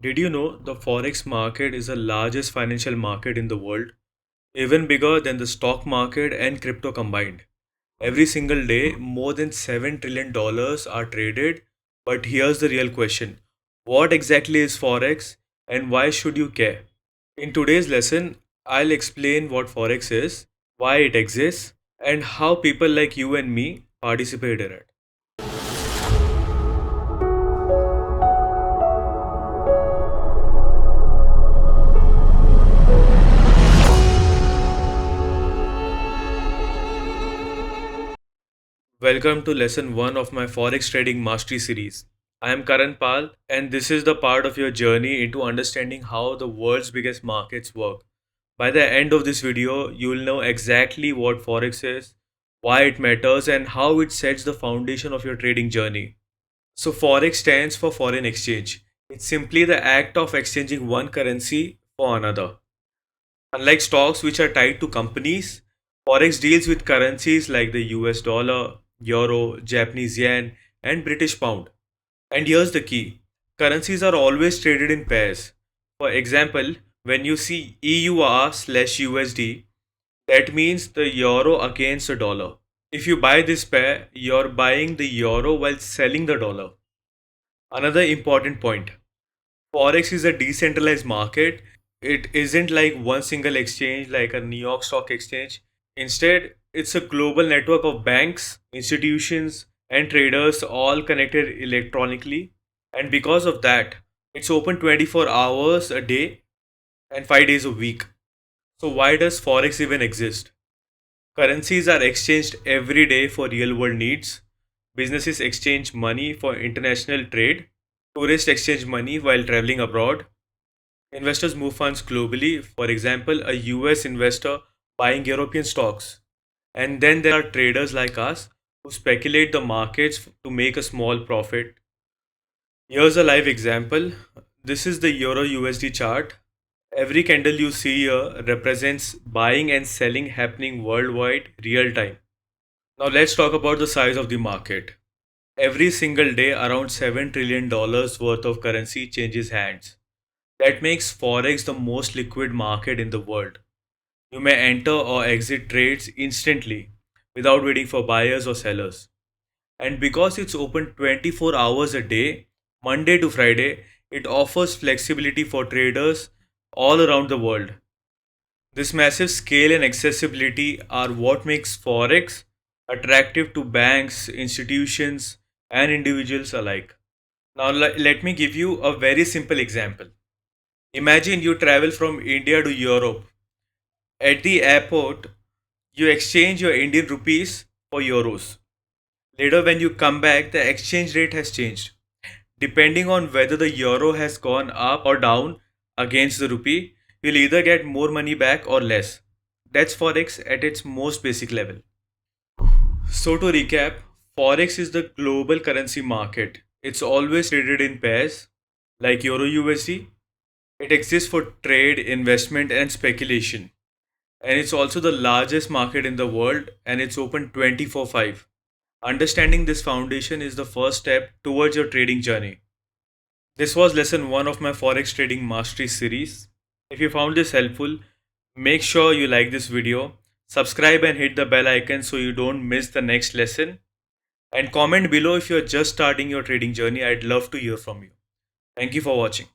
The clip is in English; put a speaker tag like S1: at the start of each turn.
S1: Did you know the Forex market is the largest financial market in the world, even bigger than the stock market and crypto combined? Every single day, more than $7 trillion are traded. But here's the real question: what exactly is Forex and why should you care? In today's lesson, I'll explain what Forex is, why it exists, and how people like you and me participate in it. Welcome to lesson 1 of my Forex Trading Mastery series. I am Karan Pal, and this is the part of your journey into understanding how the world's biggest markets work. By the end of this video, you will know exactly what Forex is, why it matters, and how it sets the foundation of your trading journey. So, Forex stands for foreign exchange. It's simply the act of exchanging one currency for another. Unlike stocks, which are tied to companies, Forex deals with currencies like the US dollar, euro, Japanese yen, and British pound. And here's the key: currencies are always traded in pairs. For example, when you see EUR/USD, that means the euro against the dollar. If you buy this pair, you're buying the euro while selling the dollar. Another important point: Forex is a decentralized market. It isn't like one single exchange like a New York Stock Exchange. Instead, it's a global network of banks, institutions, and traders all connected electronically. And because of that, it's open 24 hours a day and 5 days a week. So, why does Forex even exist? Currencies are exchanged every day for real world needs. Businesses exchange money for international trade. Tourists exchange money while traveling abroad. Investors move funds globally. For example, a US investor buying European stocks. And then there are traders like us who speculate the markets to make a small profit. Here's a live example. This is the Euro USD chart. Every candle you see here represents buying and selling happening worldwide real time. Now let's talk about the size of the market. Every single day, around $7 trillion worth of currency changes hands. That makes Forex the most liquid market in the world. You may enter or exit trades instantly without waiting for buyers or sellers. And because it's open 24 hours a day, Monday to Friday, it offers flexibility for traders all around the world. This massive scale and accessibility are what makes Forex attractive to banks, institutions, and individuals alike. Now, let me give you a very simple example. Imagine you travel from India to Europe. At the airport, you exchange your Indian rupees for euros. Later, when you come back, the exchange rate has changed. Depending on whether the euro has gone up or down against the rupee, you'll either get more money back or less. That's Forex at its most basic level. So, to recap, Forex is the global currency market. It's always traded in pairs, like Euro USD. It exists for trade, investment, and speculation. And it's also the largest market in the world, and it's open 24/5. Understanding this foundation is the first step towards your trading journey. This was lesson 1 of my Forex Trading Mastery series. If you found this helpful, make sure you like this video, subscribe and hit the bell icon so you don't miss the next lesson, and comment below if you're just starting your trading journey. I'd love to hear from you. Thank you for watching.